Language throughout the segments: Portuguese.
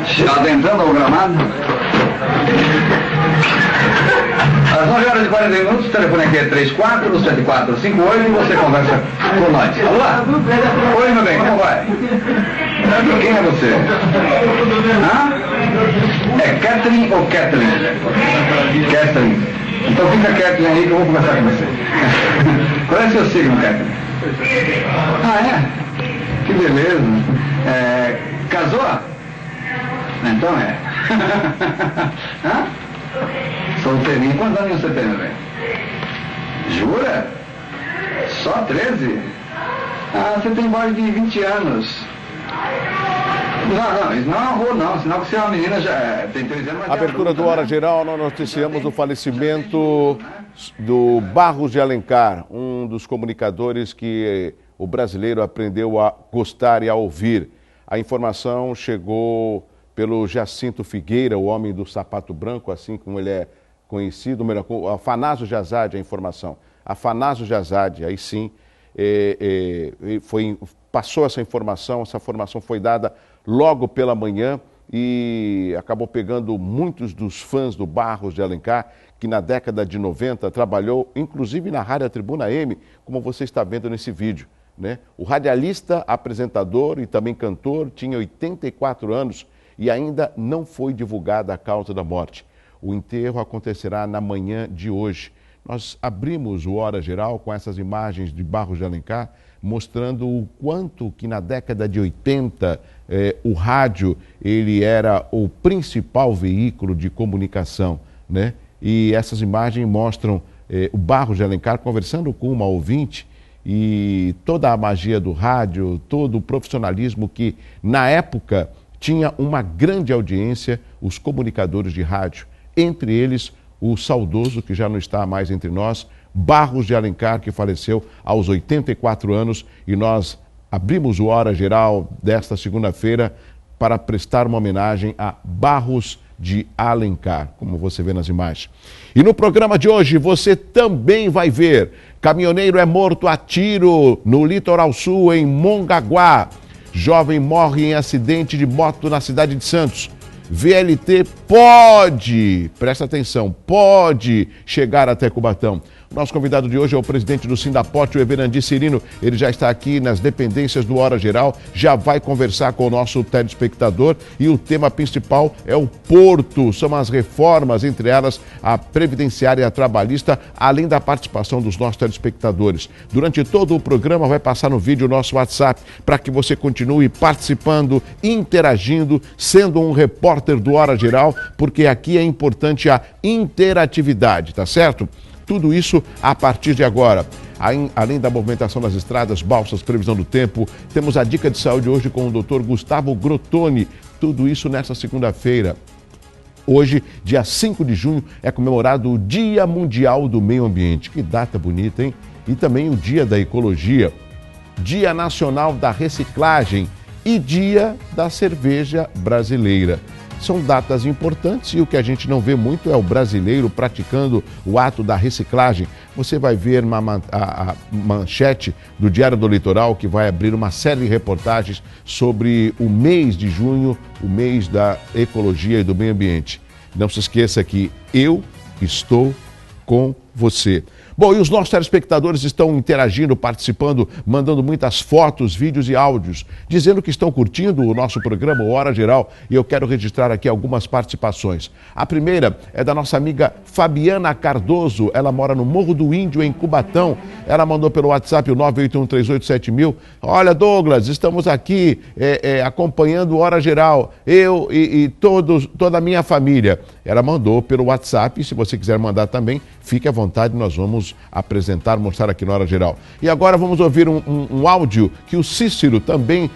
Já adentrando ao gramado. Às 9h40, o telefone aqui é 347458 e você conversa com nós. Alô? Oi, meu bem, como vai? Quem é você? Hã? É Catherine ou Kathleen? Kathleen. Então fica Kathleen aí que eu vou conversar com você. Qual é o seu signo, Kathleen? Ah, é? Que beleza. Casou? Então é. Hã? Solteirinho. Quantos anos você tem, meu bem? Jura? Só 13? Ah, você tem mais de 20 anos. Não, isso não é uma rua, não. Senão você é uma menina, já tem 13 anos. Abertura do Hora Geral, nós noticiamos o falecimento do Barros de Alencar, um dos comunicadores que o brasileiro aprendeu a gostar e a ouvir. A informação chegou pelo Jacinto Figueira, o homem do sapato branco, assim como ele é conhecido, Afanásio Jazade, a informação. Afanásio Jazade, aí sim, passou essa informação foi dada logo pela manhã e acabou pegando muitos dos fãs do Barros de Alencar, que na década de 90 trabalhou, inclusive na Rádio Tribuna M, como você está vendo nesse vídeo, né? O radialista, apresentador e também cantor tinha 84 anos e ainda não foi divulgada a causa da morte. O enterro acontecerá na manhã de hoje. Nós abrimos o Hora Geral com essas imagens de Barros de Alencar, mostrando o quanto que na década de 80 o rádio ele era o principal veículo de comunicação, né? E essas imagens mostram o Barros de Alencar conversando com uma ouvinte e toda a magia do rádio, todo o profissionalismo que na época tinha uma grande audiência, os comunicadores de rádio, entre eles o saudoso, que já não está mais entre nós, Barros de Alencar, que faleceu aos 84 anos, e nós abrimos o Hora Geral desta segunda-feira para prestar uma homenagem a Barros de Alencar, como você vê nas imagens. E no programa de hoje você também vai ver: caminhoneiro é morto a tiro no litoral sul, em Mongaguá. Jovem morre em acidente de moto na cidade de Santos. VLT pode, presta atenção, pode chegar até Cubatão. Nosso convidado de hoje é o presidente do Sindapote, o Everandi Cirino. Ele já está aqui nas dependências do Hora Geral, já vai conversar com o nosso telespectador e o tema principal é o Porto. São as reformas, entre elas a previdenciária e a trabalhista, além da participação dos nossos telespectadores. Durante todo o programa vai passar no vídeo o nosso WhatsApp para que você continue participando, interagindo, sendo um repórter do Hora Geral, porque aqui é importante a interatividade, tá certo? Tudo isso a partir de agora. Além da movimentação das estradas, balsas, previsão do tempo, temos a dica de saúde hoje com o Dr. Gustavo Grotoni. Tudo isso nesta segunda-feira. Hoje, dia 5 de junho, é comemorado o Dia Mundial do Meio Ambiente. Que data bonita, hein? E também o Dia da Ecologia, Dia Nacional da Reciclagem e Dia da Cerveja Brasileira. São datas importantes e o que a gente não vê muito é o brasileiro praticando o ato da reciclagem. Você vai ver a manchete do Diário do Litoral, que vai abrir uma série de reportagens sobre o mês de junho, o mês da ecologia e do meio ambiente. Não se esqueça que eu estou com você. Bom, e os nossos telespectadores estão interagindo, participando, mandando muitas fotos, vídeos e áudios, dizendo que estão curtindo o nosso programa, o Hora Geral, e eu quero registrar aqui algumas participações. A primeira é da nossa amiga Fabiana Cardoso, ela mora no Morro do Índio, em Cubatão. Ela mandou pelo WhatsApp o 981387000. Olha, Douglas, estamos aqui acompanhando o Hora Geral, eu e toda a minha família. Ela mandou pelo WhatsApp, e se você quiser mandar também, fique à vontade, nós vamos apresentar, mostrar aqui na Hora Geral. E agora vamos ouvir um áudio que o Cícero também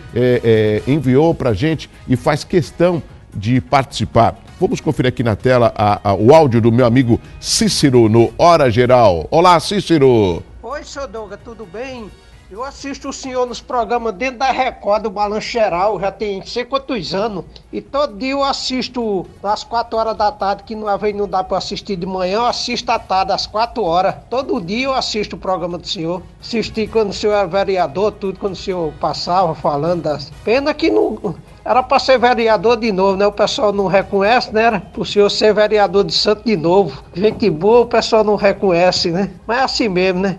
enviou para a gente e faz questão de participar. Vamos conferir aqui na tela o áudio do meu amigo Cícero no Hora Geral. Olá, Cícero! Oi, seu Douglas, tudo bem? Eu assisto o senhor nos programas dentro da Record, do Balanço Geral, já tem não sei quantos anos. E todo dia eu assisto às 4 horas da tarde, que às vezes não dá para assistir de manhã, eu assisto à tarde, às 4 horas. Todo dia eu assisto o programa do senhor. Assisti quando o senhor era vereador, tudo, quando o senhor passava falando das... Pena que não... Era para ser vereador de novo, né? O pessoal não reconhece, né? Era pro senhor ser vereador de Santo de novo. Gente boa, o pessoal não reconhece, né? Mas é assim mesmo, né?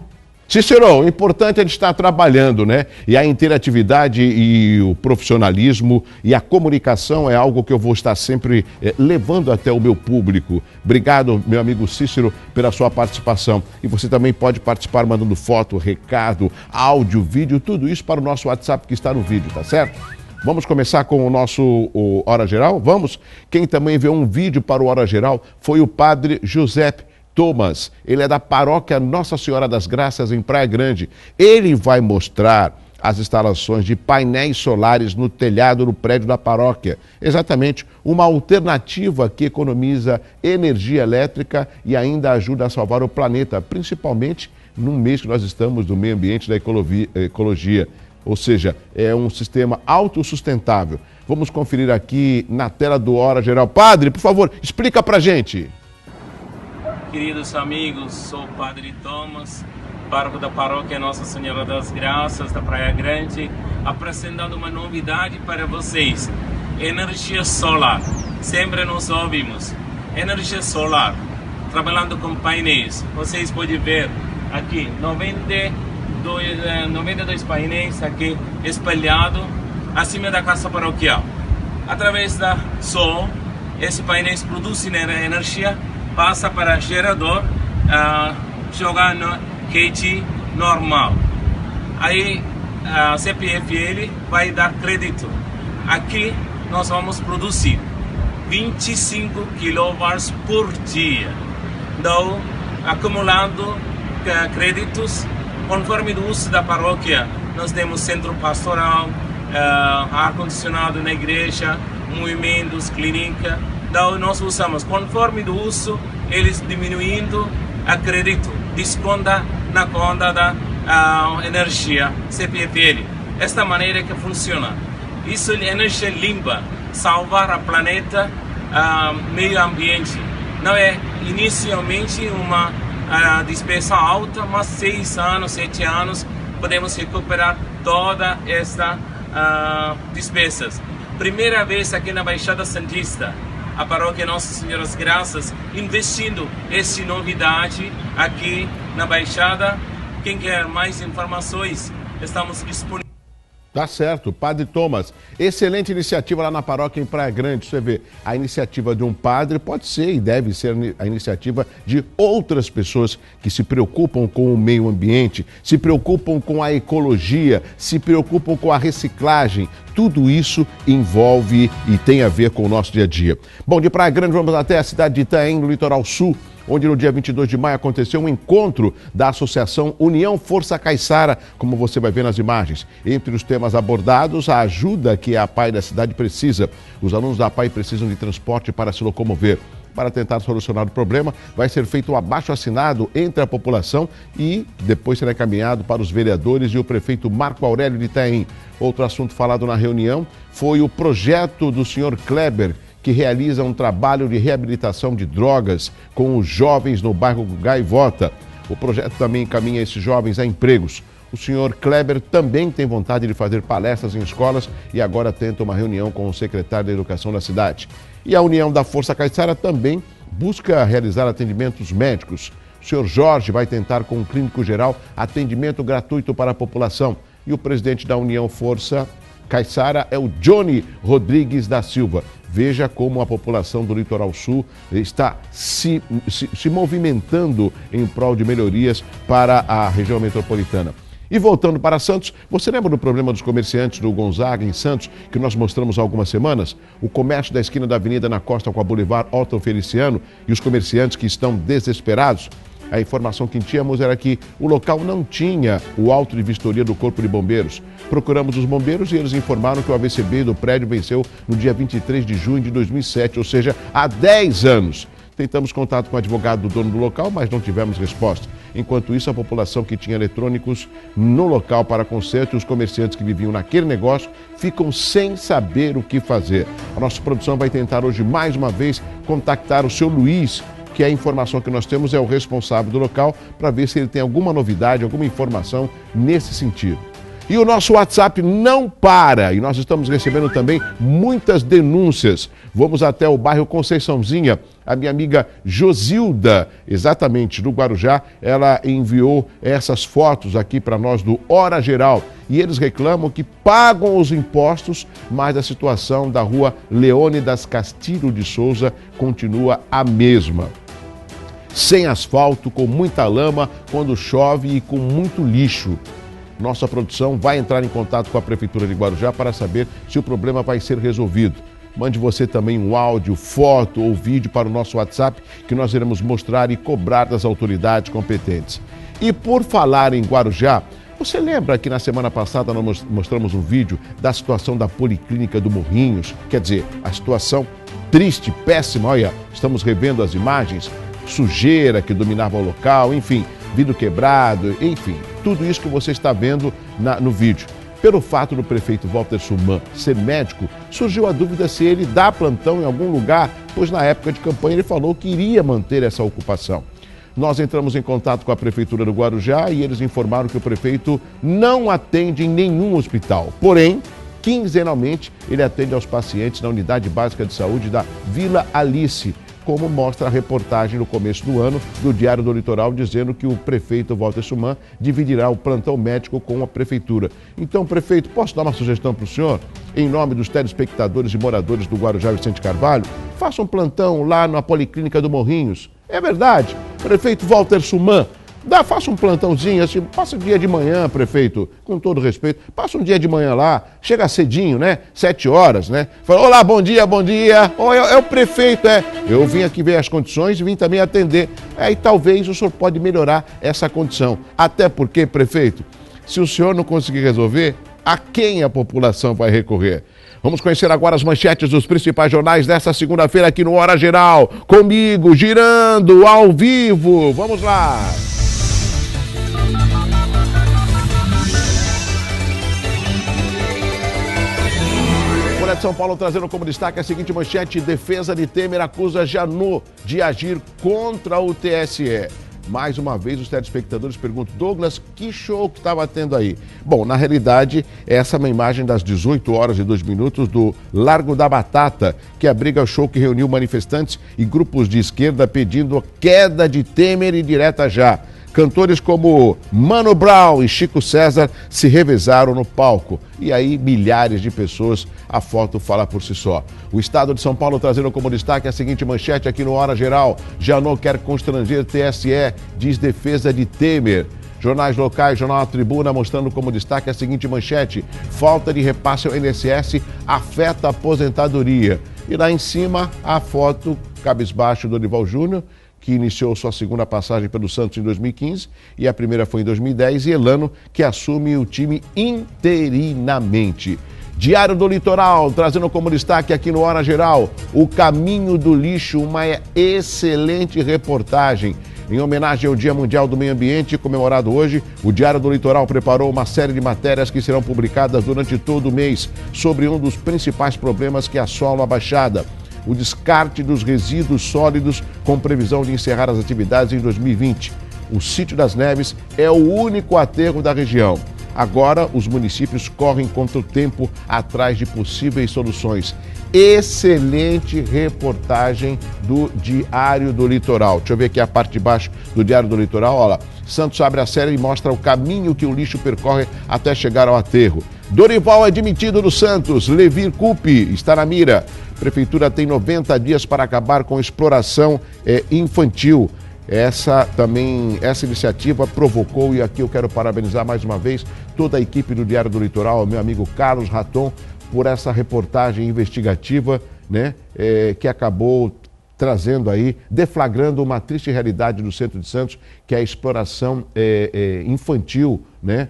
Cícero, o importante é de estar trabalhando, né? E a interatividade e o profissionalismo e a comunicação é algo que eu vou estar sempre levando até o meu público. Obrigado, meu amigo Cícero, pela sua participação. E você também pode participar mandando foto, recado, áudio, vídeo, tudo isso para o nosso WhatsApp que está no vídeo, tá certo? Vamos começar com o nosso Hora Geral? Vamos? Quem também enviou um vídeo para o Hora Geral foi o padre Giuseppe Thomas. Ele é da paróquia Nossa Senhora das Graças, em Praia Grande. Ele vai mostrar as instalações de painéis solares no telhado do prédio da paróquia. Exatamente, uma alternativa que economiza energia elétrica e ainda ajuda a salvar o planeta, principalmente no mês que nós estamos do meio ambiente e da ecologia. Ou seja, é um sistema autossustentável. Vamos conferir aqui na tela do Hora Geral. Padre, por favor, explica pra gente. Queridos amigos, sou o Padre Thomas, pároco da paróquia Nossa Senhora das Graças, da Praia Grande, apresentando uma novidade para vocês. Energia solar. Sempre nos ouvimos. Energia solar. Trabalhando com painéis. Vocês podem ver aqui 92 painéis aqui espalhados acima da casa paroquial. Através da sol, esses painéis produzem energia, passa para gerador, jogar na rede normal. Aí a CPFL vai dar crédito. Aqui nós vamos produzir 25 kW por dia. Então, acumulando créditos, conforme o uso da paróquia, nós temos centro pastoral, ar-condicionado na igreja, movimentos, clínica. Então nós usamos, conforme do uso, eles diminuindo a crédito, desconta na conta da energia CPFL. Esta maneira que funciona. Isso é energia limpa, salvar o planeta, meio ambiente. Não é inicialmente uma despesa alta, mas 6 anos, 7 anos, podemos recuperar toda esta despesas. Primeira vez aqui na Baixada Santista, a paróquia Nossa Senhora das Graças investindo essa novidade aqui na Baixada. Quem quer mais informações, estamos disponíveis. Tá certo, Padre Thomas. Excelente iniciativa lá na paróquia em Praia Grande. Você vê, a iniciativa de um padre pode ser e deve ser a iniciativa de outras pessoas que se preocupam com o meio ambiente, se preocupam com a ecologia, se preocupam com a reciclagem. Tudo isso envolve e tem a ver com o nosso dia a dia. Bom, de Praia Grande vamos até a cidade de Itaém, no litoral sul, onde no dia 22 de maio aconteceu um encontro da Associação União Força Caiçara, como você vai ver nas imagens. Entre os temas abordados, a ajuda que a APAI da cidade precisa. Os alunos da APAI precisam de transporte para se locomover. Para tentar solucionar o problema, vai ser feito um abaixo-assinado entre a população e depois será encaminhado para os vereadores e o prefeito Marco Aurélio de Itaém. Outro assunto falado na reunião foi o projeto do senhor Kleber, que realiza um trabalho de reabilitação de drogas com os jovens no bairro Gaivota. O projeto também encaminha esses jovens a empregos. O senhor Kleber também tem vontade de fazer palestras em escolas e agora tenta uma reunião com o secretário da Educação da cidade. E a União da Força Caiçara também busca realizar atendimentos médicos. O senhor Jorge vai tentar com o clínico geral atendimento gratuito para a população. E o presidente da União Força Caiçara é o Johnny Rodrigues da Silva. Veja como a população do Litoral Sul está se movimentando em prol de melhorias para a região metropolitana. E voltando para Santos, você lembra do problema dos comerciantes do Gonzaga, em Santos, que nós mostramos há algumas semanas? O comércio da esquina da Avenida na Costa com a Boulevard Otto Feliciano e os comerciantes que estão desesperados? A informação que tínhamos era que o local não tinha o auto de vistoria do Corpo de Bombeiros. Procuramos os bombeiros e eles informaram que o AVCB do prédio venceu no dia 23 de junho de 2007, ou seja, há 10 anos. Tentamos contato com o advogado do dono do local, mas não tivemos resposta. Enquanto isso, a população que tinha eletrônicos no local para conserto e os comerciantes que viviam naquele negócio ficam sem saber o que fazer. A nossa produção vai tentar hoje, mais uma vez, contactar o seu Luiz, que a informação que nós temos é o responsável do local, para ver se ele tem alguma novidade, alguma informação nesse sentido. E o nosso WhatsApp não para, e nós estamos recebendo também muitas denúncias. Vamos até o bairro Conceiçãozinha. A minha amiga Josilda, exatamente do Guarujá, ela enviou essas fotos aqui para nós do Hora Geral. E eles reclamam que pagam os impostos, mas a situação da rua Leônidas Castilho de Souza continua a mesma. Sem asfalto, com muita lama quando chove e com muito lixo. Nossa produção vai entrar em contato com a Prefeitura de Guarujá para saber se o problema vai ser resolvido. Mande você também um áudio, foto ou vídeo para o nosso WhatsApp que nós iremos mostrar e cobrar das autoridades competentes. E por falar em Guarujá, você lembra que na semana passada nós mostramos um vídeo da situação da Policlínica do Morrinhos? Quer dizer, a situação triste, péssima, olha, estamos revendo as imagens, sujeira que dominava o local, enfim, vidro quebrado, enfim, tudo isso que você está vendo no vídeo. Pelo fato do prefeito Walter Suman ser médico, surgiu a dúvida se ele dá plantão em algum lugar, pois na época de campanha ele falou que iria manter essa ocupação. Nós entramos em contato com a Prefeitura do Guarujá e eles informaram que o prefeito não atende em nenhum hospital. Porém, quinzenalmente, ele atende aos pacientes na Unidade Básica de Saúde da Vila Alice, como mostra a reportagem no começo do ano do Diário do Litoral, dizendo que o prefeito Walter Suman dividirá o plantão médico com a prefeitura. Então, prefeito, posso dar uma sugestão para o senhor? Em nome dos telespectadores e moradores do Guarujá Vicente Carvalho, faça um plantão lá na Policlínica do Morrinhos. É verdade, prefeito Walter Suman, faça um plantãozinho, assim, passa dia de manhã, prefeito, com todo respeito, passa um dia de manhã lá, chega cedinho, né, 7 horas, né, fala, olá, bom dia, é o prefeito, eu vim aqui ver as condições e vim também atender, aí talvez o senhor pode melhorar essa condição, até porque, prefeito, se o senhor não conseguir resolver, a quem a população vai recorrer? Vamos conhecer agora as manchetes dos principais jornais desta segunda-feira aqui no Hora Geral, comigo, girando, ao vivo, vamos lá! Folha de São Paulo trazendo como destaque a seguinte manchete: defesa de Temer acusa Janot de agir contra o TSE. Mais uma vez os telespectadores perguntam, Douglas, que show que estava tendo aí? Bom, na realidade, essa é uma imagem das 18 horas e 2 minutos do Largo da Batata, que abriga o show que reuniu manifestantes e grupos de esquerda pedindo a queda de Temer e direta já. Cantores como Mano Brown e Chico César se revezaram no palco. E aí, milhares de pessoas, a foto fala por si só. O Estado de São Paulo trazendo como destaque a seguinte manchete aqui no Hora Geral. Janot quer constranger TSE, diz defesa de Temer. Jornais locais, Jornal A Tribuna mostrando como destaque a seguinte manchete: falta de repasse ao INSS afeta a aposentadoria. E lá em cima, a foto cabisbaixo do Dorival Júnior, que iniciou sua segunda passagem pelo Santos em 2015 e a primeira foi em 2010, e Elano, que assume o time interinamente. Diário do Litoral, trazendo como destaque aqui no Hora Geral, o caminho do lixo, uma excelente reportagem. Em homenagem ao Dia Mundial do Meio Ambiente, comemorado hoje, o Diário do Litoral preparou uma série de matérias que serão publicadas durante todo o mês sobre um dos principais problemas que assolam a Baixada: o descarte dos resíduos sólidos, com previsão de encerrar as atividades em 2020. O Sítio das Neves é o único aterro da região. Agora, os municípios correm contra o tempo atrás de possíveis soluções. Excelente reportagem do Diário do Litoral. Deixa eu ver aqui a parte de baixo do Diário do Litoral. Olha lá. Santos abre a série e mostra o caminho que o lixo percorre até chegar ao aterro. Dorival é demitido do Santos. Levir Coupe está na mira. Prefeitura tem 90 dias para acabar com exploração infantil. Essa iniciativa provocou, e aqui eu quero parabenizar mais uma vez toda a equipe do Diário do Litoral, meu amigo Carlos Raton, por essa reportagem investigativa, né, que acabou trazendo aí, deflagrando uma triste realidade do centro de Santos, que é a exploração infantil, né,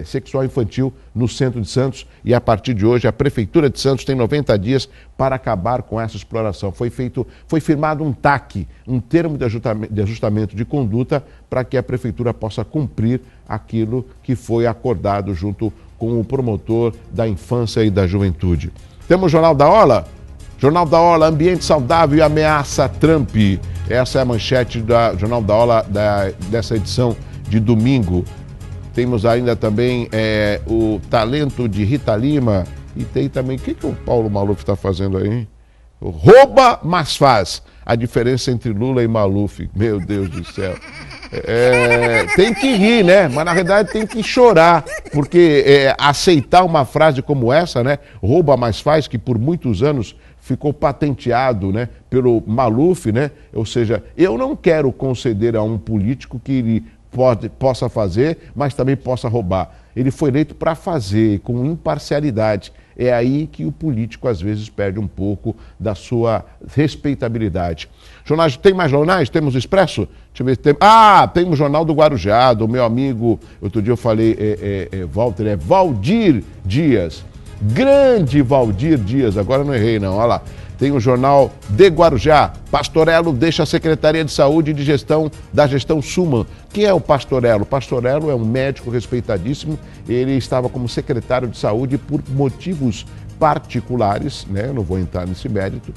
sexual infantil no centro de Santos, e a partir de hoje a Prefeitura de Santos tem 90 dias para acabar com essa exploração. Foi firmado um TAC, um termo de ajustamento de conduta, para que a Prefeitura possa cumprir aquilo que foi acordado junto com o promotor da infância e da juventude. Temos o Jornal da Hora? Jornal da Hora, ambiente saudável e ameaça Trump. Essa é a manchete do Jornal da Hora dessa edição de domingo. Temos ainda também o talento de Rita Lima. E tem também, o que o Paulo Maluf está fazendo aí? Rouba, mas faz. A diferença entre Lula e Maluf. Meu Deus do céu. Tem que rir, né? Mas na verdade tem que chorar. Porque aceitar uma frase como essa, né? Rouba, mas faz, que por muitos anos ficou patenteado, né, pelo Maluf, né? Ou seja, eu não quero conceder a um político que ele possa fazer, mas também possa roubar. Ele foi eleito para fazer, com imparcialidade. É aí que o político, às vezes, perde um pouco da sua respeitabilidade. Jornais, tem mais jornais? Temos o Expresso? Deixa eu ver. Tem o Jornal do Guarujá, do meu amigo, outro dia eu falei, Walter, Valdir Dias. Grande Valdir Dias, agora não errei não, olha lá. Tem o Jornal de Guarujá. Pastorello deixa a Secretaria de Saúde e da gestão Suman. Quem é o Pastorello? O Pastorello é um médico respeitadíssimo. Ele estava como secretário de saúde por motivos particulares, né? Eu não vou entrar nesse mérito.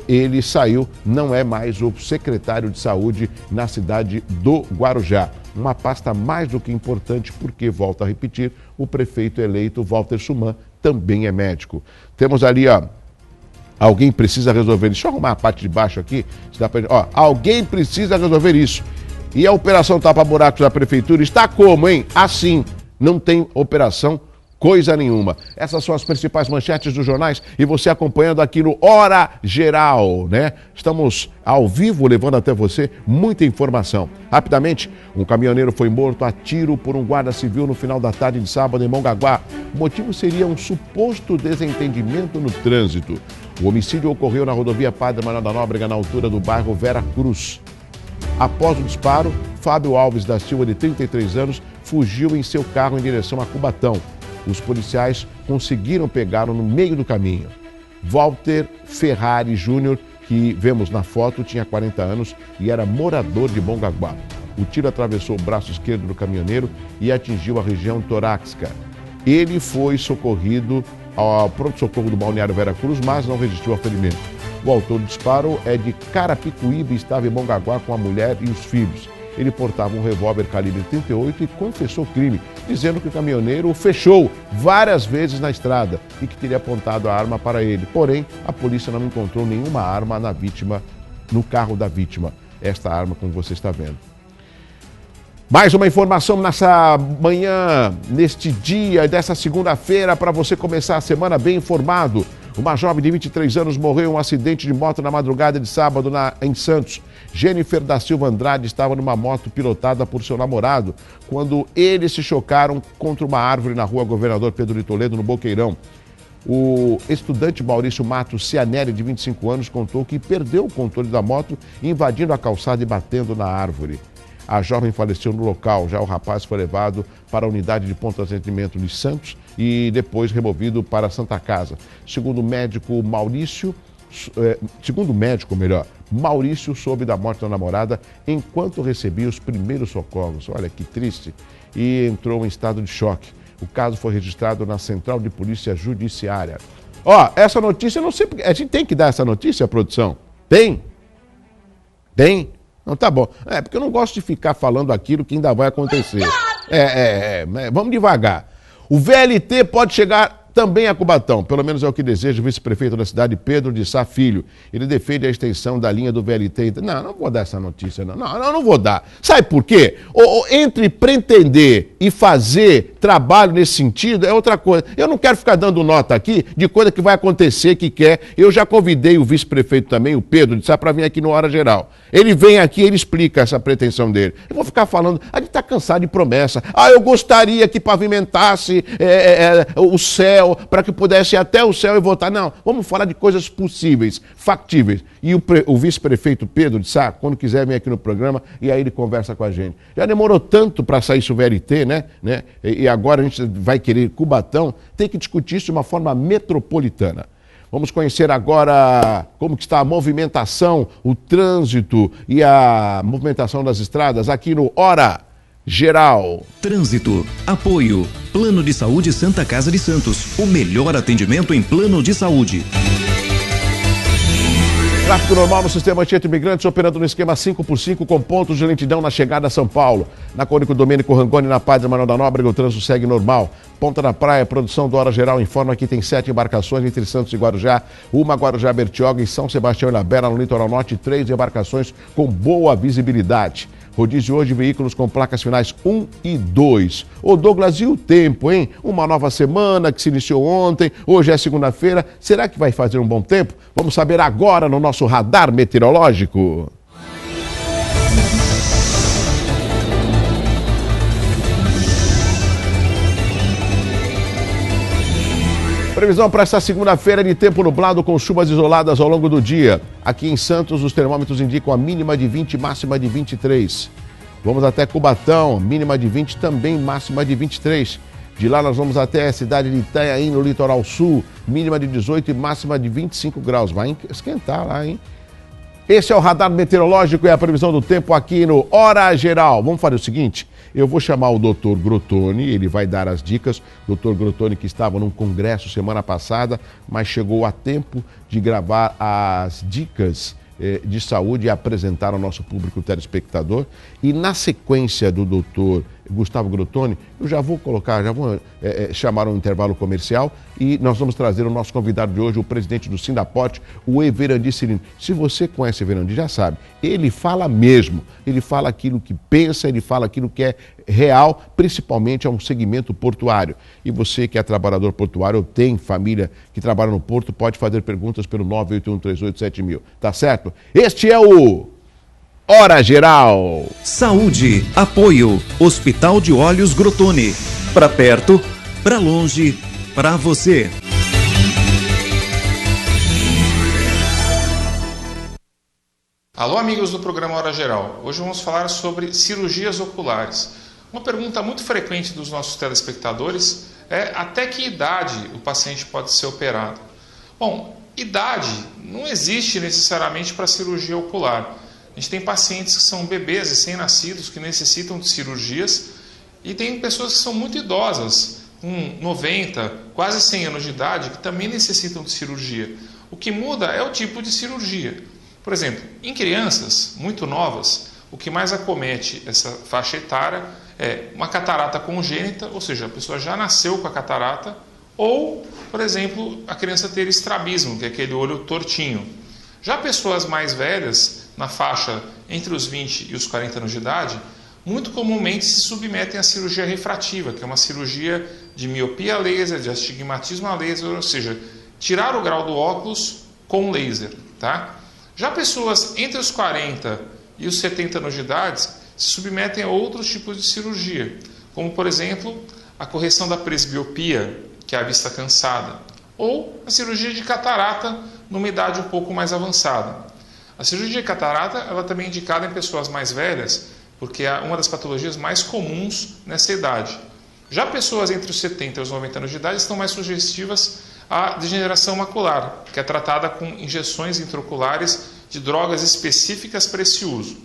Ele saiu, não é mais o secretário de saúde na cidade do Guarujá. Uma pasta mais do que importante, porque, volto a repetir, o prefeito eleito, Walter Suman, também é médico. Temos ali, alguém precisa resolver isso. Deixa eu arrumar a parte de baixo aqui. Alguém precisa resolver isso. E a operação tapa-buracos da prefeitura está como, hein? Assim, não tem operação coisa nenhuma. Essas são as principais manchetes dos jornais e você acompanhando aqui no Hora Geral, né? Estamos ao vivo levando até você muita informação. Rapidamente, um caminhoneiro foi morto a tiro por um guarda civil no final da tarde de sábado em Mongaguá. O motivo seria um suposto desentendimento no trânsito. O homicídio ocorreu na rodovia Padre Manuel da Nóbrega, na altura do bairro Vera Cruz. Após o disparo, Fábio Alves da Silva, de 33 anos, fugiu em seu carro em direção a Cubatão. Os policiais conseguiram pegá-lo no meio do caminho. Walter Ferrari Júnior, que vemos na foto, tinha 40 anos e era morador de Mongaguá. O tiro atravessou o braço esquerdo do caminhoneiro e atingiu a região torácica. Ele foi socorrido ao pronto-socorro do balneário Vera Cruz, mas não resistiu ao ferimento. O autor do disparo é de Carapicuíba e estava em Mongaguá com a mulher e os filhos. Ele portava um revólver calibre 38 e confessou o crime, dizendo que o caminhoneiro o fechou várias vezes na estrada e que teria apontado a arma para ele. Porém, a polícia não encontrou nenhuma arma no carro da vítima. Esta arma, como você está vendo. Mais uma informação nessa manhã, neste dia, dessa segunda-feira, para você começar a semana bem informado. Uma jovem de 23 anos morreu em um acidente de moto na madrugada de sábado em Santos. Jennifer da Silva Andrade estava numa moto pilotada por seu namorado quando eles se chocaram contra uma árvore na rua Governador Pedro de Toledo, no Boqueirão. O estudante Maurício Matos Cianelli, de 25 anos, contou que perdeu o controle da moto, invadindo a calçada e batendo na árvore. A jovem faleceu no local, já o rapaz foi levado para a unidade de pronto atendimento de Santos e depois removido para a Santa Casa. Segundo o médico Maurício soube da morte da namorada enquanto recebia os primeiros socorros. Olha que triste. E entrou em estado de choque. O caso foi registrado na Central de Polícia Judiciária. Essa notícia, eu não sei, a gente tem que dar essa notícia, produção? Tem? Tem? Não, tá bom. Porque eu não gosto de ficar falando aquilo que ainda vai acontecer. Vamos devagar. O VLT pode chegar também a Cubatão, pelo menos é o que deseja o vice-prefeito da cidade, Pedro de Sá Filho. Ele defende a extensão da linha do VLT. Não vou dar essa notícia, não. Não vou dar. Sabe por quê? Entre pretender e fazer trabalho nesse sentido é outra coisa. Eu não quero ficar dando nota aqui de coisa que vai acontecer, que quer. Eu já convidei o vice-prefeito também, o Pedro de Sá, para vir aqui no Hora Geral. Ele vem aqui e ele explica essa pretensão dele. Eu vou ficar falando, a gente está cansado de promessa. Eu gostaria que pavimentasse o céu, para que pudesse ir até o céu e votar. Não, vamos falar de coisas possíveis, factíveis. E o vice-prefeito Pedro de Sá, quando quiser, vem aqui no programa e aí ele conversa com a gente. Já demorou tanto para sair isso o VLT, né? E agora a gente vai querer Cubatão. Tem que discutir isso de uma forma metropolitana. Vamos conhecer agora como que está a movimentação, o trânsito e a movimentação das estradas aqui no Hora Geral. Trânsito. Apoio. Plano de Saúde Santa Casa de Santos. O melhor atendimento em plano de saúde. Tráfego normal no sistema Anchieta Imigrantes, operando no esquema 5x5 com pontos de lentidão na chegada a São Paulo. Na Cônico Domênico Rangoni, na Padre Manuel da Nóbrega, o trânsito segue normal. Ponta da Praia, produção do Hora Geral informa que tem 7 embarcações entre Santos e Guarujá, uma Guarujá Bertioga e São Sebastião e Ilhabela no litoral norte, 3 embarcações com boa visibilidade. Rodízio hoje, veículos com placas finais 1 e 2. Ô Douglas, e o tempo, hein? Uma nova semana que se iniciou ontem, hoje é segunda-feira. Será que vai fazer um bom tempo? Vamos saber agora no nosso radar meteorológico. Previsão para esta segunda-feira de tempo nublado com chuvas isoladas ao longo do dia. Aqui em Santos, os termômetros indicam a mínima de 20 e máxima de 23. Vamos até Cubatão, mínima de 20, também máxima de 23. De lá nós vamos até a cidade de Itanhaém, no litoral sul, mínima de 18 e máxima de 25 graus. Vai esquentar lá, hein? Esse é o radar meteorológico e a previsão do tempo aqui no Hora Geral. Vamos fazer o seguinte, eu vou chamar o Dr. Grotoni, ele vai dar as dicas. Dr. Grotoni, que estava num congresso semana passada, mas chegou a tempo de gravar as dicas de saúde e apresentar ao nosso público telespectador. E na sequência do Dr. Gustavo Grotoni, eu já vou chamar um intervalo comercial e nós vamos trazer o nosso convidado de hoje, o presidente do Sindaporte, o Everandi Cirino. Se você conhece o Everandi, já sabe, ele fala mesmo, ele fala aquilo que pensa, ele fala aquilo que é real, principalmente a um segmento portuário. E você que é trabalhador portuário ou tem família que trabalha no porto, pode fazer perguntas pelo 981387000, tá certo? Este é o Hora Geral. Saúde, apoio, Hospital de Olhos Grotoni. Pra perto, pra longe, pra você. Alô, amigos do programa Hora Geral. Hoje vamos falar sobre cirurgias oculares. Uma pergunta muito frequente dos nossos telespectadores é até que idade o paciente pode ser operado? Bom, idade não existe necessariamente para cirurgia ocular. A gente tem pacientes que são bebês recém-nascidos que necessitam de cirurgias e tem pessoas que são muito idosas, com 90, quase 100 anos de idade, que também necessitam de cirurgia. O que muda é o tipo de cirurgia. Por exemplo, em crianças muito novas, o que mais acomete essa faixa etária é uma catarata congênita, ou seja, a pessoa já nasceu com a catarata, ou, por exemplo, a criança ter estrabismo, que é aquele olho tortinho. Já pessoas mais velhas, na faixa entre os 20 e os 40 anos de idade, muito comumente se submetem à cirurgia refrativa, que é uma cirurgia de miopia a laser, de astigmatismo a laser, ou seja, tirar o grau do óculos com laser. Tá? Já pessoas entre os 40 e os 70 anos de idade se submetem a outros tipos de cirurgia, como, por exemplo, a correção da presbiopia, que é a vista cansada, ou a cirurgia de catarata numa idade um pouco mais avançada. A cirurgia de catarata ela também é indicada em pessoas mais velhas, porque é uma das patologias mais comuns nessa idade. Já pessoas entre os 70 e os 90 anos de idade estão mais sugestivas à degeneração macular, que é tratada com injeções intraoculares de drogas específicas para esse uso.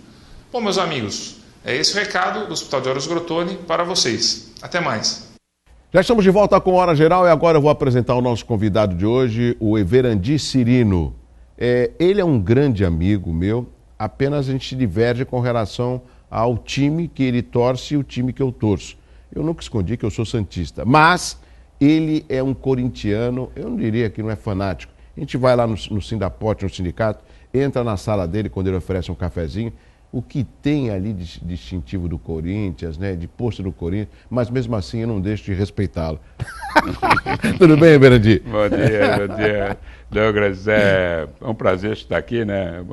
Bom, meus amigos, é esse o recado do Hospital de Olhos Grotoni para vocês. Até mais. Já estamos de volta com Hora Geral e agora eu vou apresentar o nosso convidado de hoje, o Everandi Cirino. Ele é um grande amigo meu, apenas a gente diverge com relação ao time que ele torce e o time que eu torço. Eu nunca escondi que eu sou santista, mas ele é um corintiano, eu não diria que não é fanático. A gente vai lá no Sindaporte, no sindicato, entra na sala dele quando ele oferece um cafezinho, o que tem ali de distintivo do Corinthians, né, de posto do Corinthians, mas mesmo assim eu não deixo de respeitá-lo. Tudo bem, Everandi? Bom dia, Douglas. É um prazer estar aqui, né?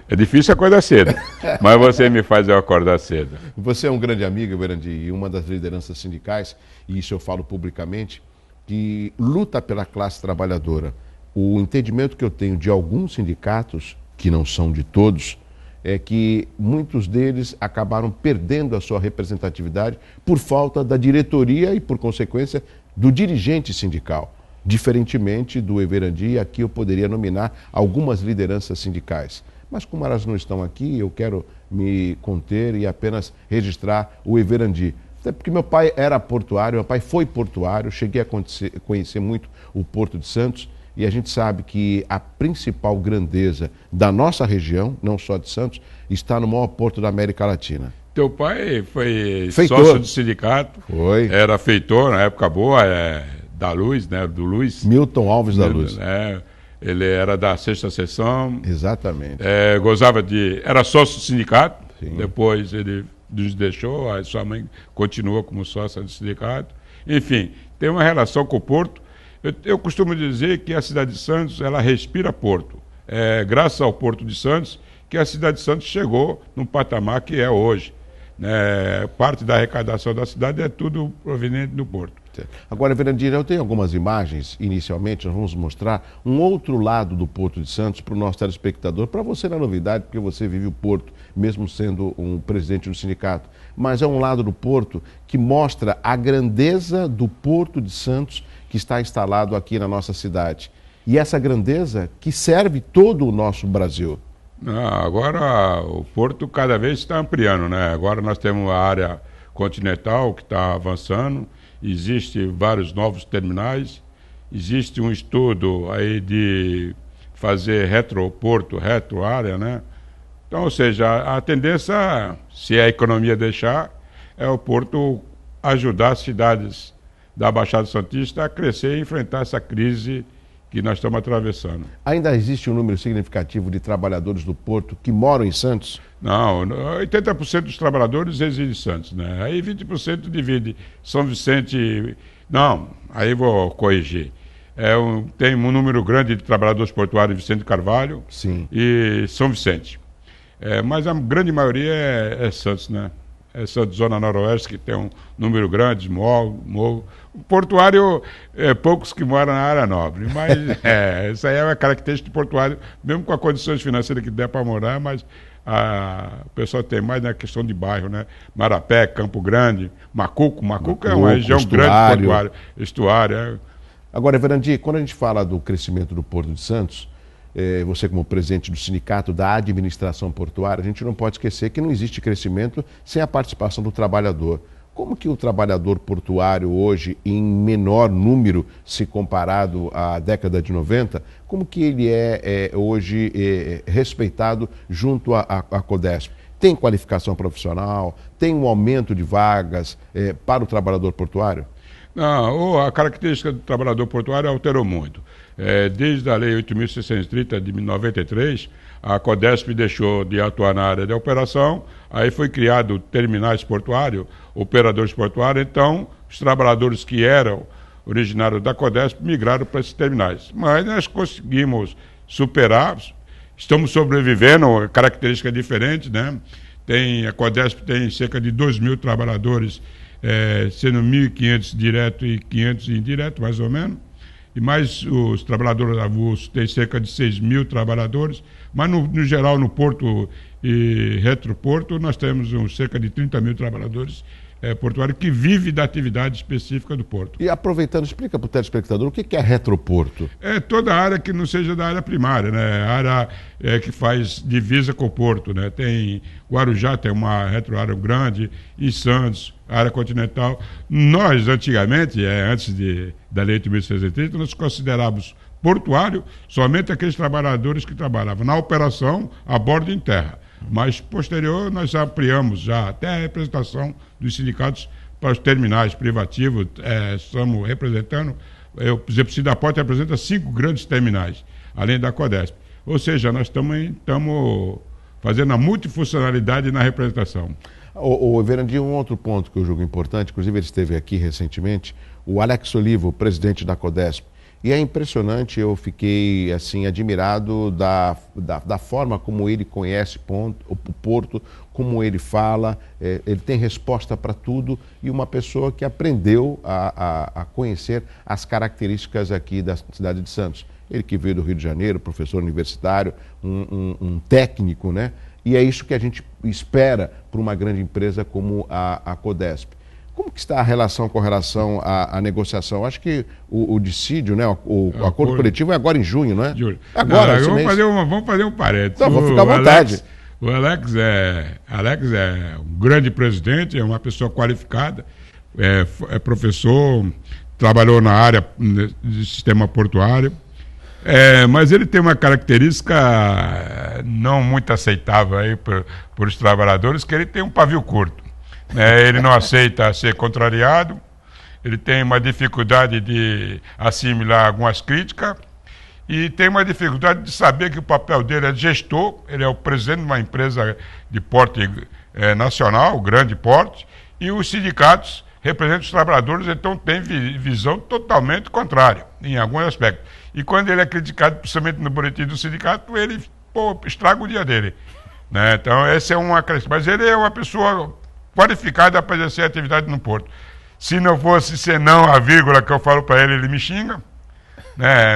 É difícil acordar cedo, mas você me faz eu acordar cedo. Você é um grande amigo, Everandi, e uma das lideranças sindicais, e isso eu falo publicamente, que luta pela classe trabalhadora. O entendimento que eu tenho de alguns sindicatos, que não são de todos, é que muitos deles acabaram perdendo a sua representatividade por falta da diretoria e, por consequência, do dirigente sindical. Diferentemente do Everandi, aqui eu poderia nominar algumas lideranças sindicais. Mas como elas não estão aqui, eu quero me conter e apenas registrar o Everandi. Até porque meu pai era portuário, meu pai foi portuário, cheguei a conhecer muito o Porto de Santos E a gente sabe que a principal grandeza da nossa região, não só de Santos, está no maior porto da América Latina. Teu pai foi Feitor. sócio do sindicato, Foi. era feitor na época boa, da Luz, né? Do Luiz. Milton Alves da Luz. Ele era da 6ª seção. Exatamente. Era sócio do sindicato, Sim. depois ele nos deixou, a sua mãe continua como sócia do sindicato. Enfim, tem uma relação com o porto. Eu costumo dizer que a cidade de Santos, ela respira porto. É graças ao Porto de Santos que a cidade de Santos chegou no patamar que é hoje. Parte da arrecadação da cidade é tudo proveniente do porto. Agora, Verandir, eu tenho algumas imagens, inicialmente, nós vamos mostrar um outro lado do Porto de Santos para o nosso telespectador, para você na novidade, porque você vive o Porto, mesmo sendo um presidente do sindicato. Mas é um lado do Porto que mostra a grandeza do Porto de Santos que está instalado aqui na nossa cidade. E essa grandeza que serve todo o nosso Brasil. Agora o Porto cada vez está ampliando, né? Agora nós temos a área continental que está avançando, existem vários novos terminais, existe um estudo aí de fazer retroporto, retroárea, né? Então, ou seja, a tendência, se a economia deixar, é o Porto ajudar as cidades da Baixada Santista a crescer e enfrentar essa crise que nós estamos atravessando. Ainda existe um número significativo de trabalhadores do Porto que moram em Santos? Não, 80% dos trabalhadores residem em Santos, né? Aí 20% divide São Vicente... Não, aí vou corrigir. Tem um número grande de trabalhadores portuários em Vicente Carvalho. Sim. E São Vicente. Mas a grande maioria é Santos, né? É Santos, Zona Noroeste, que tem um número grande, Morro. Portuário, poucos que moram na área nobre, mas isso aí é uma característica do portuário, mesmo com as condições financeiras que der para morar, mas o pessoal tem mais na questão de bairro, né? Marapé, Campo Grande, Macuco é uma região grande portuária, estuário. Agora, Verandir, quando a gente fala do crescimento do Porto de Santos, você como presidente do sindicato da administração portuária, a gente não pode esquecer que não existe crescimento sem a participação do trabalhador. Como que o trabalhador portuário hoje, em menor número, se comparado à década de 90, como que ele é hoje respeitado junto à CODESP? Tem qualificação profissional? Tem um aumento de vagas para o trabalhador portuário? Não, a característica do trabalhador portuário alterou muito. Desde a Lei 8.630 de 93, a CODESP deixou de atuar na área de operação, aí foi criado terminais portuários, operadores portuários, então os trabalhadores que eram originários da CODESP migraram para esses terminais. Mas nós conseguimos superar, estamos sobrevivendo, característica diferente, né? A CODESP tem cerca de 2.000 trabalhadores, sendo 1.500 direto e 500 indireto, mais ou menos. E mais os trabalhadores avulsos têm cerca de 6.000 trabalhadores, mas no geral, no porto e retroporto, nós temos cerca de 30.000 trabalhadores portuários que vivem da atividade específica do porto. E aproveitando, explica para o telespectador o que é retroporto. É toda área que não seja da área primária, né? A área que faz divisa com o porto, né? Tem Guarujá, tem uma retroárea grande, e Santos, área continental. Nós, antigamente, antes da Lei 8.630, nós considerávamos portuário somente aqueles trabalhadores que trabalhavam na operação a bordo em terra. Mas, posterior, nós ampliamos já até a representação dos sindicatos para os terminais privativos. Estamos representando, por exemplo, o Sidaporte representa 5 grandes terminais, além da CODESP. Ou seja, nós estamos fazendo a multifuncionalidade na representação. Verandir, um outro ponto que eu julgo importante, inclusive ele esteve aqui recentemente, o Alex Olivo, presidente da CODESP. E é impressionante, eu fiquei assim admirado da forma como ele conhece o Porto, como ele fala, ele tem resposta para tudo e uma pessoa que aprendeu a conhecer as características aqui da cidade de Santos. Ele que veio do Rio de Janeiro, professor universitário, um técnico, né? E é isso que a gente espera para uma grande empresa como a CODESP. Como que está a relação com relação à negociação? Acho que o dissídio, né, o acordo coletivo é agora em junho, não é? Julho. Agora, vamos fazer um parênteses. Então, vou ficar à vontade. O Alex é um grande presidente, é uma pessoa qualificada, é professor, trabalhou na área do sistema portuário Mas ele tem uma característica não muito aceitável aí por os trabalhadores, que ele tem um pavio curto. Ele não aceita ser contrariado, ele tem uma dificuldade de assimilar algumas críticas e tem uma dificuldade de saber que o papel dele é de gestor, ele é o presidente de uma empresa de porte nacional, grande porte, e os sindicatos representam os trabalhadores, então tem visão totalmente contrária, em alguns aspectos. E quando ele é criticado, principalmente no boletim do sindicato, ele estraga o dia dele. Então, essa é uma característica. Mas ele é uma pessoa qualificada para exercer atividade no Porto. Se não fosse senão a vírgula que eu falo para ele, ele me xinga.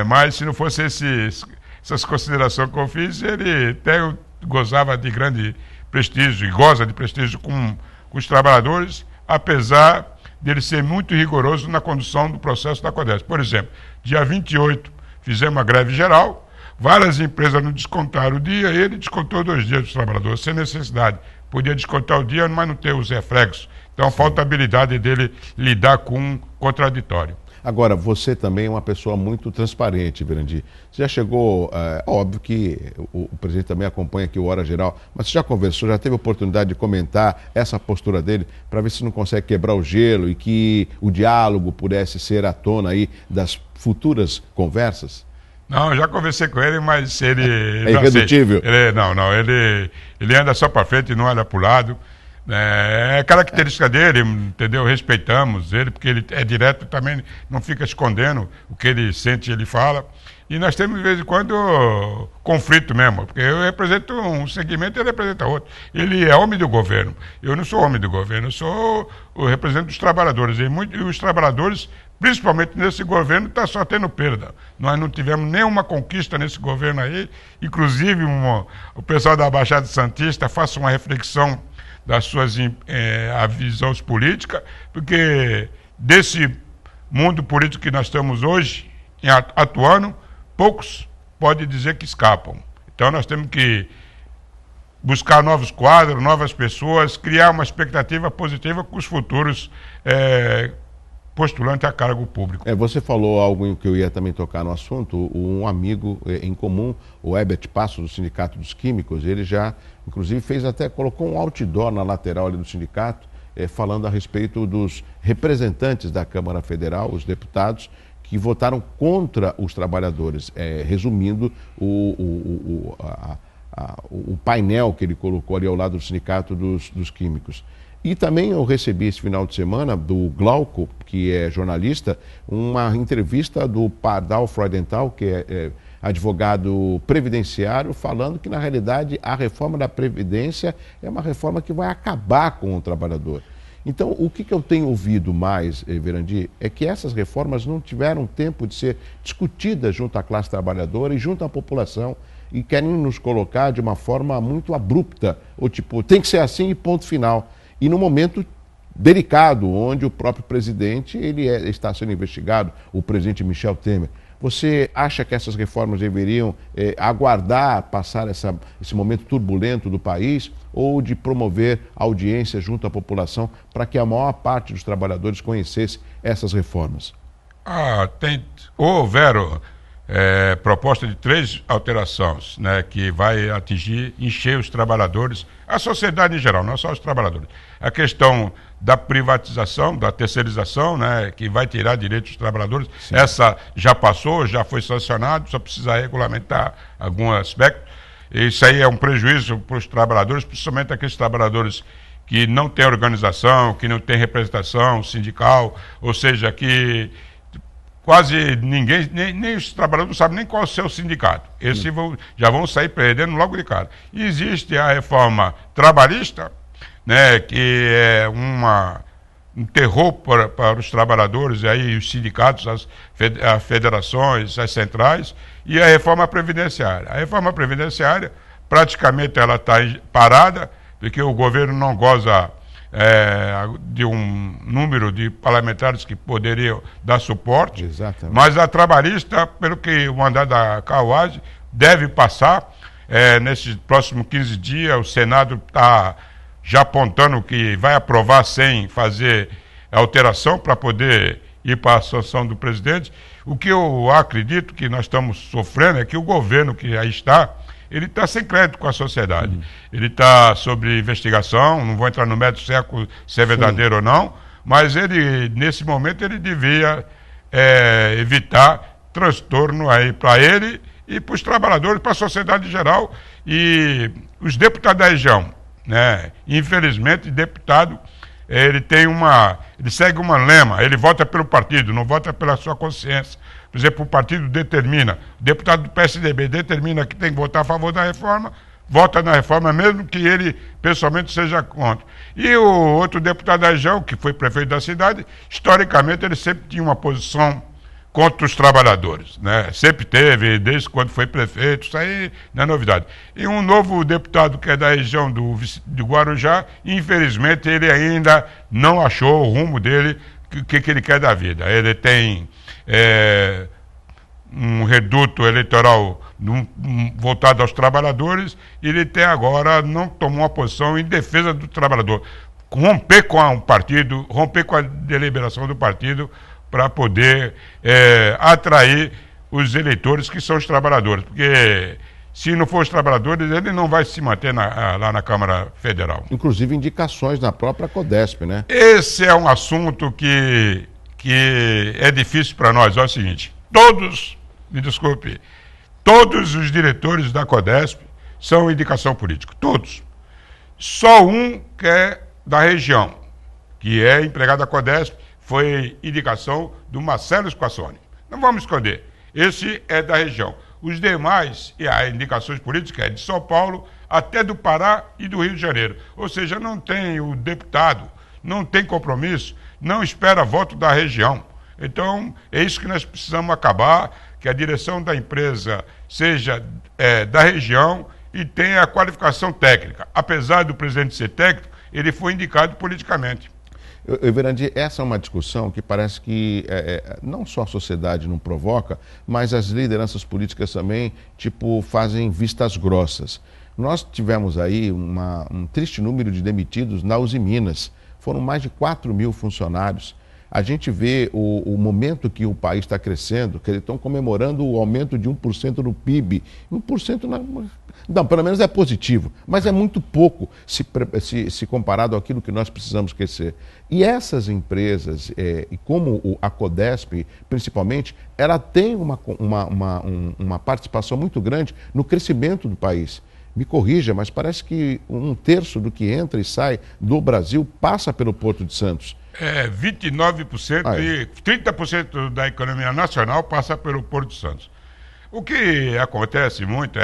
Mas se não fosse essas considerações que eu fiz, ele até gozava de grande prestígio e goza de prestígio com os trabalhadores, apesar dele ser muito rigoroso na condução do processo da CODESP. Por exemplo, dia 28 fizemos uma greve geral, várias empresas não descontaram o dia, ele descontou 2 dias dos trabalhadores, sem necessidade. Podia descontar o dia, mas não ter os reflexos. Então falta a habilidade dele lidar com um contraditório. Agora, você também é uma pessoa muito transparente, Verandir. Você já chegou, óbvio que o presidente também acompanha aqui o Hora Geral, mas você já conversou, já teve oportunidade de comentar essa postura dele, para ver se não consegue quebrar o gelo e que o diálogo pudesse ser à tona aí das futuras conversas? Não, já conversei com ele, mas ele... É irredutível? Ele anda só para frente e não olha para o lado. É característica dele, entendeu? Respeitamos ele, porque ele é direto também, não fica escondendo o que ele sente e ele fala. E nós temos, de vez em quando, conflito mesmo, porque eu represento um segmento e ele representa outro. Ele é homem do governo. Eu não sou homem do governo, eu represento os trabalhadores. E os trabalhadores, principalmente nesse governo, estão só tendo perda. Nós não tivemos nenhuma conquista nesse governo aí. Inclusive, o pessoal da Baixada Santista faça uma reflexão das suas visões políticas, porque desse mundo político que nós estamos hoje atuando, poucos podem dizer que escapam. Então nós temos que buscar novos quadros, novas pessoas, criar uma expectativa positiva com os futuros postulantes a cargo público. Você falou algo que eu ia também tocar no assunto, um amigo em comum, o Herbert Passos, do Sindicato dos Químicos, ele já, inclusive, colocou um outdoor na lateral ali do sindicato, falando a respeito dos representantes da Câmara Federal, os deputados, que votaram contra os trabalhadores, resumindo o painel que ele colocou ali ao lado do Sindicato dos Químicos. E também eu recebi esse final de semana do Glauco, que é jornalista, uma entrevista do Pardal Freudenthal, que é advogado previdenciário, falando que na realidade a reforma da Previdência é uma reforma que vai acabar com o trabalhador. Então, o que eu tenho ouvido mais, Verandir, é que essas reformas não tiveram tempo de ser discutidas junto à classe trabalhadora e junto à população, e querem nos colocar de uma forma muito abrupta, ou tipo, tem que ser assim e ponto final. E num momento delicado, onde o próprio presidente está sendo investigado, o presidente Michel Temer. Você acha que essas reformas deveriam aguardar passar esse momento turbulento do país, ou de promover audiência junto à população para que a maior parte dos trabalhadores conhecesse essas reformas? Houveram proposta de 3 alterações, que vai encher os trabalhadores, a sociedade em geral, não só os trabalhadores. A questão da privatização, da terceirização, que vai tirar direitos dos trabalhadores. Sim. Essa já passou, já foi sancionado, só precisa regulamentar algum aspecto. Isso aí é um prejuízo para os trabalhadores, principalmente aqueles trabalhadores que não têm organização, que não têm representação sindical, ou seja, que quase ninguém, nem os trabalhadores não sabem nem qual é o seu sindicato. Esses já vão sair perdendo logo de cara. E existe a reforma trabalhista, que é um terror para os trabalhadores, e aí os sindicatos, as federações, as centrais, e a reforma previdenciária. A reforma previdenciária, praticamente ela está parada, porque o governo não goza de um número de parlamentares que poderiam dar suporte. Exatamente. Mas a trabalhista, pelo que o mandato da CAUASE, deve passar nesses próximos 15 dias. O Senado está já apontando que vai aprovar sem fazer alteração para poder ir para a sanção do presidente. O que eu acredito que nós estamos sofrendo é que o governo que aí está, ele está sem crédito com a sociedade. Ele está sob investigação, não vou entrar no mérito se é verdadeiro ou não, mas ele, nesse momento, ele devia evitar transtorno aí para ele e para os trabalhadores, para a sociedade em geral e os deputados da região, né? Infelizmente, deputado, ele segue uma lema, ele vota pelo partido, não vota pela sua consciência. Por exemplo, o partido determina, o deputado do PSDB determina que tem que votar a favor da reforma, vota na reforma, mesmo que ele pessoalmente seja contra. E o outro deputado da região, que foi prefeito da cidade, historicamente ele sempre tinha uma posição contra os trabalhadores, né? Sempre teve, desde quando foi prefeito, isso aí não é novidade. E um novo deputado que é da região do Guarujá, infelizmente ele ainda não achou o rumo dele, o que ele quer da vida. Ele tem um reduto eleitoral voltado aos trabalhadores, e ele até agora não tomou uma posição em defesa do trabalhador. Romper com o partido, romper com a deliberação do partido, para poder atrair os eleitores que são os trabalhadores. Porque se não for os trabalhadores, ele não vai se manter lá na Câmara Federal. Inclusive indicações na própria CODESP, né? Esse é um assunto que é difícil para nós. É o seguinte, todos os diretores da CODESP são indicação política, todos. Só um que é da região, que é empregado da CODESP, foi indicação do Marcelo Squassoni. Não vamos esconder, esse é da região. Os demais, e as indicações políticas é de São Paulo até do Pará e do Rio de Janeiro. Ou seja, não tem o deputado, não tem compromisso, não espera voto da região. Então, é isso que nós precisamos acabar, que a direção da empresa seja da região e tenha a qualificação técnica. Apesar do presidente ser técnico, ele foi indicado politicamente. Verandir, essa é uma discussão que parece que não só a sociedade não provoca, mas as lideranças políticas também, fazem vistas grossas. Nós tivemos aí um triste número de demitidos na Uzi Minas. Foram mais de 4 mil funcionários. A gente vê o momento que o país está crescendo, que eles estão comemorando o aumento de 1% do PIB. 1% não, pelo menos é positivo, mas é muito pouco se comparado àquilo que nós precisamos crescer. E essas empresas, e como a CODESP, principalmente, ela tem uma participação muito grande no crescimento do país. Me corrija, mas parece que 1/3 do que entra e sai do Brasil passa pelo Porto de Santos. 29% e 30% da economia nacional passa pelo Porto de Santos. O que acontece muito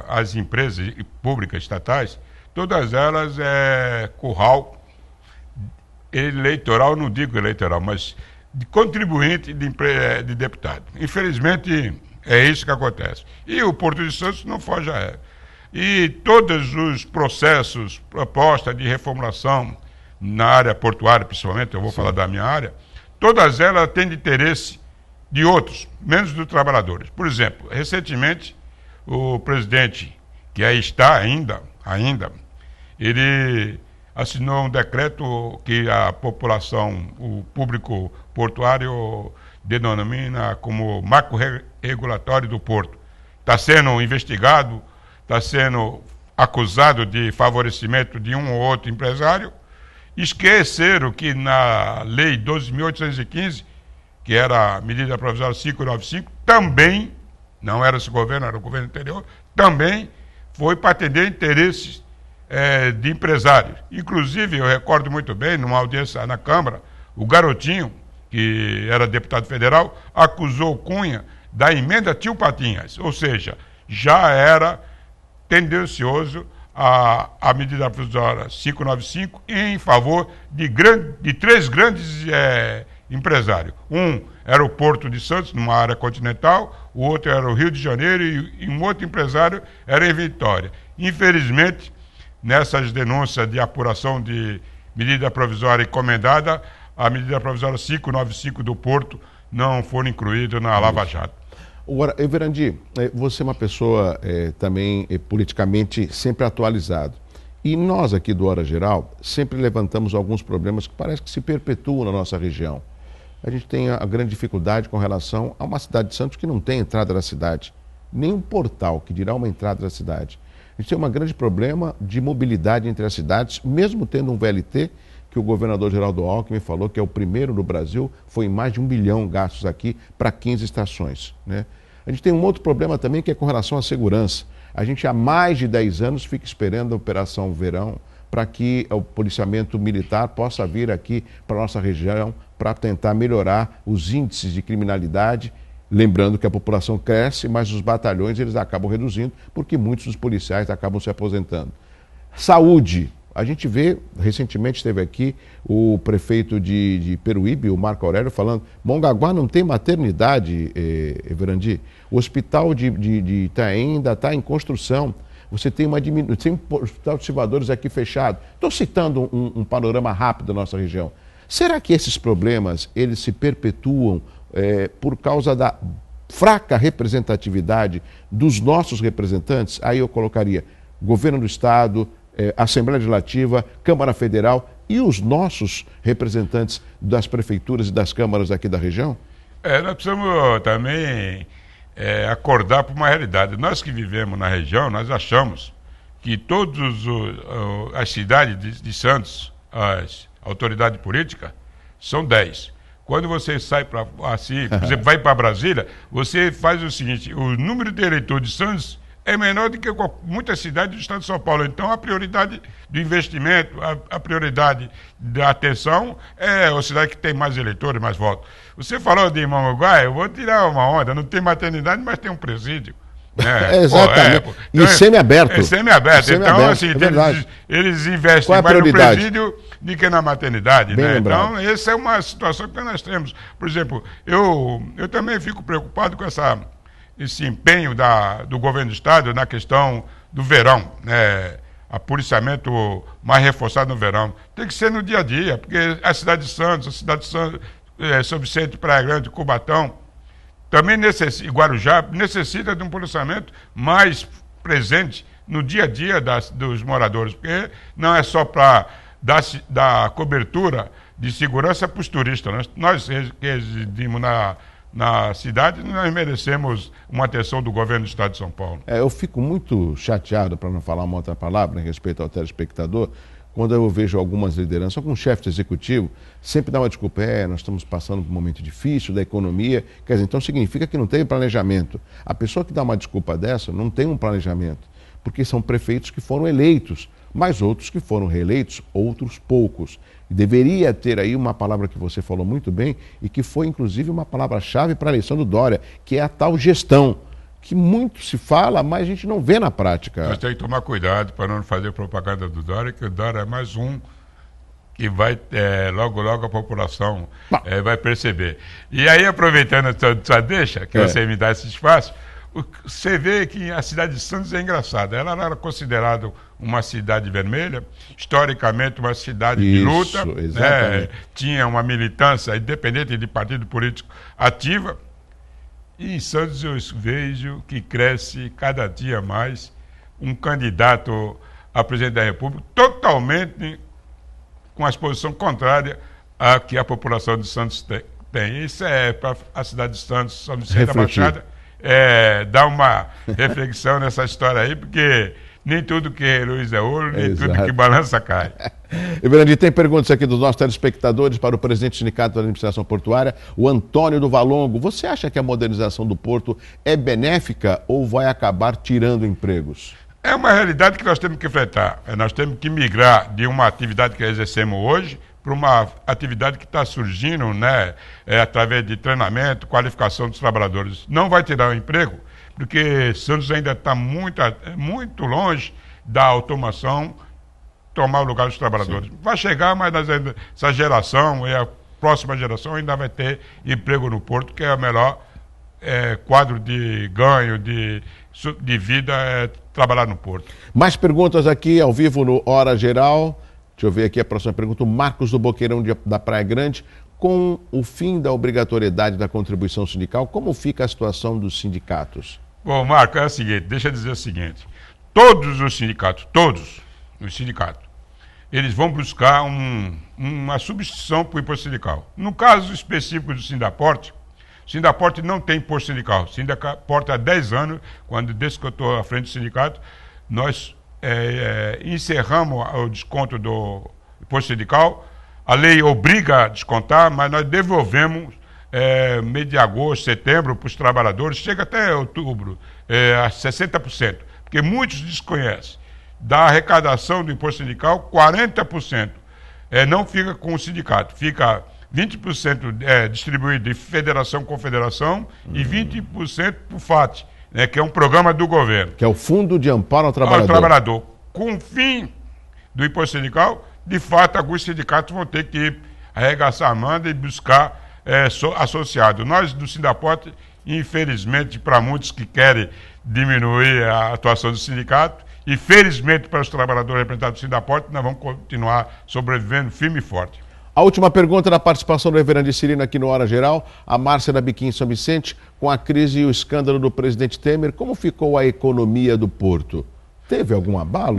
as empresas públicas estatais, todas elas curral eleitoral, não digo eleitoral, mas de contribuinte de deputado. Infelizmente, é isso que acontece. E o Porto de Santos não foge a regra. E todos os processos, proposta de reformulação na área portuária, principalmente, eu vou falar da minha área, todas elas têm de interesse de outros, menos dos trabalhadores. Por exemplo, recentemente, o presidente, que aí está ainda, ele assinou um decreto que a população, o público portuário, denomina como marco regulatório do porto. Está sendo investigado, está sendo acusado de favorecimento de um ou outro empresário. Esqueceram que na Lei 12.815, que era a medida provisória 595, também, não era esse governo, era o governo anterior, também foi para atender interesses de empresários. Inclusive, eu recordo muito bem, numa audiência na Câmara, o Garotinho, que era deputado federal, acusou Cunha da emenda Tio Patinhas, ou seja, já era tendencioso a medida provisória 595 em favor de 3 grandes empresários. Um era o Porto de Santos, numa área continental, o outro era o Rio de Janeiro e um outro empresário era em Vitória. Infelizmente, nessas denúncias de apuração de medida provisória encomendada, a medida provisória 595 do Porto não foram incluídas na Lava Jato. Agora, Verandir, você é uma pessoa também politicamente sempre atualizado. E nós aqui do Hora Geral sempre levantamos alguns problemas que parece que se perpetuam na nossa região. a gente tem a grande dificuldade com relação a uma cidade de Santos que não tem entrada da cidade, nem um portal que dirá uma entrada da cidade. A gente tem um grande problema de mobilidade entre as cidades, mesmo tendo um VLT, que o governador Geraldo Alckmin falou que é o primeiro no Brasil, foi em mais de 1 bilhão gastos aqui para 15 estações, né? A gente tem um outro problema também que é com relação à segurança. A gente há mais de 10 anos fica esperando a Operação Verão para que o policiamento militar possa vir aqui para a nossa região para tentar melhorar os índices de criminalidade. Lembrando que a população cresce, mas os batalhões eles acabam reduzindo porque muitos dos policiais acabam se aposentando. Saúde. A gente vê, recentemente esteve aqui o prefeito de Peruíbe, o Marco Aurélio, falando Mongaguá não tem maternidade, Everandi. O hospital de Itaém ainda está em construção. Você tem tem um hospital de Silvadores aqui fechado. Estou citando um panorama rápido da nossa região. Será que esses problemas eles se perpetuam por causa da fraca representatividade dos nossos representantes? Aí eu colocaria governo do Estado, Assembleia Legislativa, Câmara Federal e os nossos representantes das prefeituras e das câmaras aqui da região? Nós precisamos também acordar para uma realidade. Nós que vivemos na região, nós achamos que todas as cidades de Santos, as autoridades políticas, são 10. Quando você sai para, assim, por exemplo, vai para Brasília, você faz o seguinte, o número de eleitores de Santos é menor do que muitas cidades do estado de São Paulo. Então, a prioridade do investimento, a prioridade da atenção é a cidade que tem mais eleitores, mais votos. Você falou de Mongaguá, eu vou tirar uma onda, não tem maternidade, mas tem um presídio. Exatamente. Então, e semi-aberto. É semi-aberto. Então, assim, eles investem mais no presídio do que na maternidade. Né? Então, essa é uma situação que nós temos. Por exemplo, eu também fico preocupado com esse empenho do governo do estado na questão do verão, né? A policiamento mais reforçado no verão. Tem que ser no dia a dia, porque a cidade de Santos, São Vicente, Praia Grande, Cubatão, também e Guarujá, necessita de um policiamento mais presente no dia a dia dos moradores, porque não é só para dar cobertura de segurança para os turistas. Nós que residimos na cidade, nós merecemos uma atenção do governo do estado de São Paulo. Eu fico muito chateado, para não falar uma outra palavra, em respeito ao telespectador, quando eu vejo algumas lideranças, alguns chefes executivos, sempre dá uma desculpa, nós estamos passando por um momento difícil da economia, quer dizer, então significa que não teve planejamento. A pessoa que dá uma desculpa dessa não tem um planejamento, porque são prefeitos que foram eleitos, mas outros que foram reeleitos, outros poucos. E deveria ter aí uma palavra que você falou muito bem e que foi inclusive uma palavra-chave para a eleição do Dória, que é a tal gestão, que muito se fala, mas a gente não vê na prática. Nós temos que tomar cuidado para não fazer propaganda do Dória, que o Dória é mais um que vai, logo a população vai perceber. E aí, aproveitando a sua deixa, que você me dá esse espaço, você vê que a cidade de Santos é engraçada. Ela era considerada uma cidade vermelha, historicamente uma cidade de luta, tinha uma militância independente de partido político ativa. E em Santos eu vejo que cresce cada dia mais um candidato a presidente da República totalmente com a exposição contrária à que a população de Santos tem. Isso é para a cidade de Santos, São Vicente da Baixada, dar uma reflexão nessa história aí, porque nem tudo que reluz é ouro, nem tudo que balança cai. Everandi, tem perguntas aqui dos nossos telespectadores para o presidente do Sindicato da Administração Portuária, o Antônio do Valongo. Você acha que a modernização do porto é benéfica ou vai acabar tirando empregos? É uma realidade que nós temos que enfrentar. Nós temos que migrar de uma atividade que exercemos hoje para uma atividade que está surgindo, né, através de treinamento, qualificação dos trabalhadores. Não vai tirar o emprego, porque Santos ainda está muito longe da automação tomar o lugar dos trabalhadores. Sim. Vai chegar, mas essa geração e a próxima geração ainda vai ter emprego no porto, que é o melhor quadro de ganho, de vida, trabalhar no porto. Mais perguntas aqui ao vivo no Hora Geral. Deixa eu ver aqui a próxima pergunta. O Marcos do Boqueirão da Praia Grande. Com o fim da obrigatoriedade da contribuição sindical, como fica a situação dos sindicatos? Bom, Marco, é o seguinte, deixa eu dizer o seguinte. Todos os sindicatos, eles vão buscar uma substituição para o imposto sindical. No caso específico do Sindaporte, o Sindaporte não tem imposto sindical. O Sindaporte há 10 anos, desde que eu estou à frente do sindicato, nós encerramos o desconto do imposto sindical. A lei obriga a descontar, mas nós devolvemos mês de agosto, setembro, para os trabalhadores, chega até outubro, a 60%, porque muitos desconhecem. Da arrecadação do imposto sindical, 40% não fica com o sindicato, fica 20% distribuído de federação com federação e 20% para o FAT, que é um programa do governo. Que é o Fundo de Amparo ao Trabalhador. Ao trabalhador. Com o fim do imposto sindical, de fato, alguns sindicatos vão ter que arregaçar a manga e buscar associado. Nós, do Sindaporte, infelizmente, para muitos que querem diminuir a atuação do sindicato, e felizmente para os trabalhadores representados do Sindaporte, nós vamos continuar sobrevivendo firme e forte. A última pergunta da participação do Everandi Cirino aqui no Hora Geral, a Márcia da Biquim em São Vicente, com a crise e o escândalo do presidente Temer, como ficou a economia do Porto? Teve algum abalo?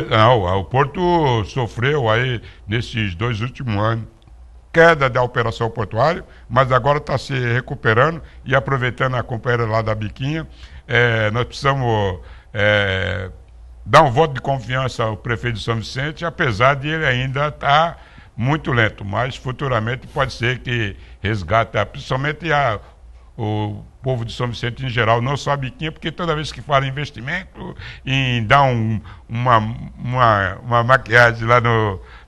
Não, o Porto sofreu aí, nesses 2 últimos anos, queda da operação portuária, mas agora está se recuperando e aproveitando a companheira lá da Biquinha, nós precisamos dar um voto de confiança ao prefeito de São Vicente, apesar de ele ainda estar muito lento, mas futuramente pode ser que resgate, principalmente o povo de São Vicente em geral, não só a Biquinha, porque toda vez que fala em investimento, em dar uma maquiagem lá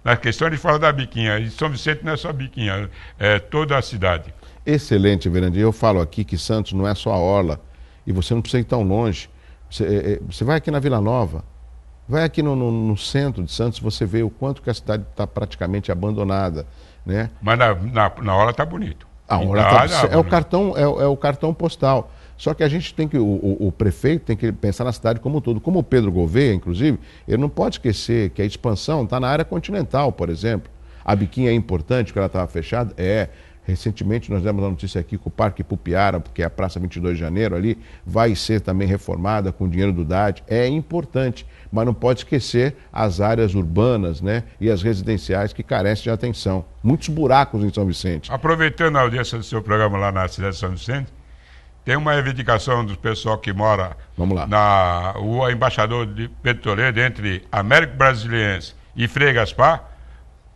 na questão, ele fala da Biquinha. E São Vicente não é só a Biquinha, é toda a cidade. Excelente, Everandi. Eu falo aqui que Santos não é só a orla, e você não precisa ir tão longe. Você vai aqui na Vila Nova, vai aqui no centro de Santos, você vê o quanto que a cidade está praticamente abandonada, né? Mas na hora está bonito. A hora é o cartão postal. Só que a gente tem que, o prefeito tem que pensar na cidade como um todo. Como o Pedro Gouveia, inclusive, ele não pode esquecer que a expansão está na área continental, por exemplo. A Biquinha é importante porque ela estava fechada? Recentemente nós demos a notícia aqui que o Parque Pupiara, porque é a Praça 22 de Janeiro ali, vai ser também reformada com dinheiro do DAD. É importante, mas não pode esquecer as áreas urbanas, né, e as residenciais que carecem de atenção. Muitos buracos em São Vicente. Aproveitando a audiência do seu programa lá na cidade de São Vicente, tem uma reivindicação do pessoal que mora na rua Embaixador de Pedro Toledo, entre Américo Brasiliense e Frei Gaspar,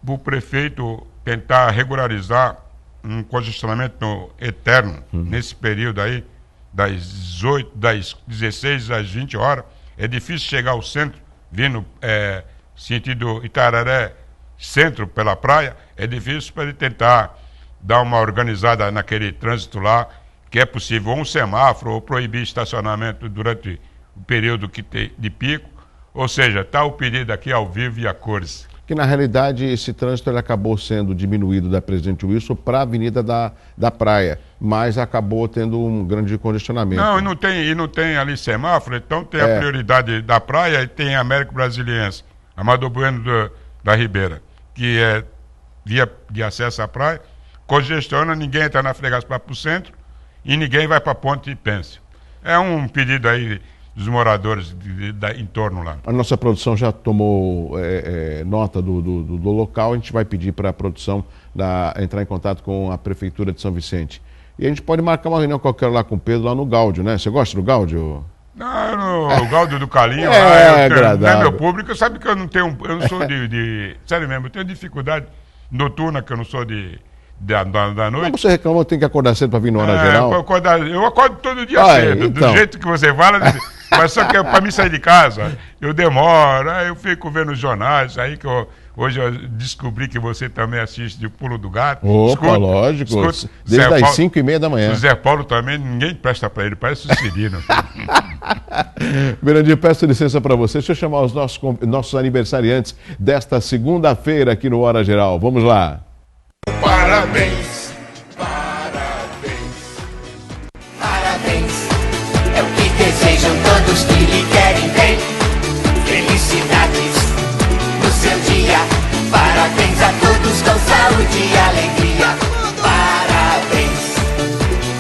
para o prefeito tentar regularizar um congestionamento eterno nesse período aí, das 16 às 20 horas. É difícil chegar ao centro, vindo sentido Itararé, centro pela praia, é difícil para ele tentar dar uma organizada naquele trânsito lá, que é possível ou um semáforo ou proibir estacionamento durante o período de pico, ou seja, está o pedido aqui ao vivo e a cores. Que na realidade esse trânsito ele acabou sendo diminuído da Presidente Wilson para a Avenida da Praia, mas acabou tendo um grande congestionamento. Não, e não tem ali semáforo, então tem a prioridade da praia e tem Américo Brasiliense, Amador Bueno da Ribeira, que é via de acesso à praia, congestiona, ninguém entra na Frei Gaspar para o centro e ninguém vai para a Ponte Pêncil. É um pedido aí dos moradores em torno lá. A nossa produção já tomou nota do local, a gente vai pedir para a produção entrar em contato com a Prefeitura de São Vicente. E a gente pode marcar uma reunião qualquer lá com o Pedro, lá no Gáudio, né? Você gosta do Gáudio? Não, o Gáudio do Calinho, não é meu público, sabe que eu não sou sério mesmo, eu tenho dificuldade noturna, que eu não sou da noite. Mas você reclama, eu tenho que acordar cedo para vir no Hora Geral? Eu acordo todo dia cedo, então. Do jeito que você fala, mas só que para mim sair de casa, eu demoro, aí eu fico vendo os jornais, aí que hoje eu descobri que você também assiste de Pulo do Gato. Opa, lógico, desde as 5h30 da manhã. O Zé Paulo também, ninguém presta para ele, parece o Cirino. Verandir, peço licença para você, deixa eu chamar os nossos aniversariantes desta segunda-feira aqui no Hora Geral. Vamos lá. Parabéns, parabéns, parabéns, é o que desejam todos que lhe querem bem. Felicidades no seu dia, parabéns a todos com saúde e alegria. Parabéns,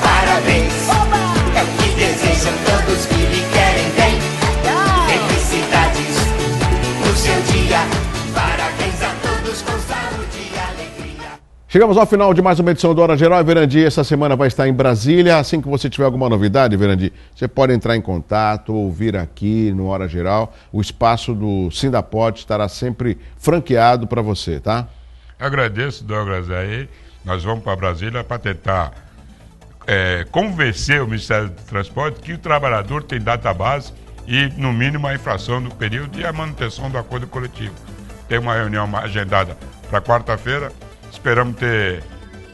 parabéns, é o que desejam todos que lhe querem bem. Felicidades no seu dia, parabéns. Chegamos ao final de mais uma edição do Hora Geral. Verandir essa semana vai estar em Brasília. Assim que você tiver alguma novidade, Verandir, você pode entrar em contato ou vir aqui no Hora Geral. O espaço do Sindapod estará sempre franqueado para você, tá? Agradeço, Douglas, aí. Nós vamos para Brasília para tentar convencer o Ministério do Transporte que o trabalhador tem database e, no mínimo, a infração do período e a manutenção do acordo coletivo. Tem uma reunião agendada para quarta-feira. Esperamos ter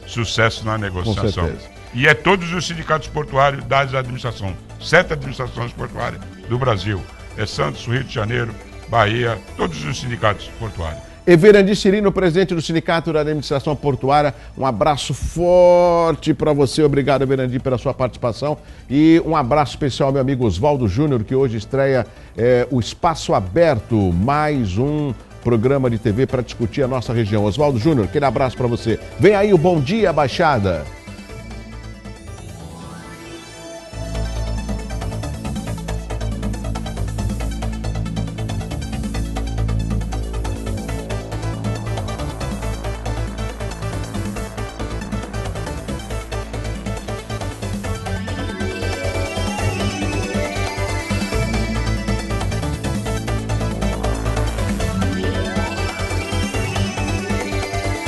sucesso na negociação. Com certeza. E é todos os sindicatos portuários das administrações, 7 administrações portuárias do Brasil. É Santos, Rio de Janeiro, Bahia, todos os sindicatos portuários. Verandir Cirino, presidente do Sindicato da Administração Portuária, um abraço forte para você. Obrigado, Verandir, pela sua participação. E um abraço especial ao meu amigo Oswaldo Júnior, que hoje estreia o Espaço Aberto, mais um programa de TV para discutir a nossa região. Oswaldo Júnior, aquele abraço para você. Vem aí o Bom Dia Baixada.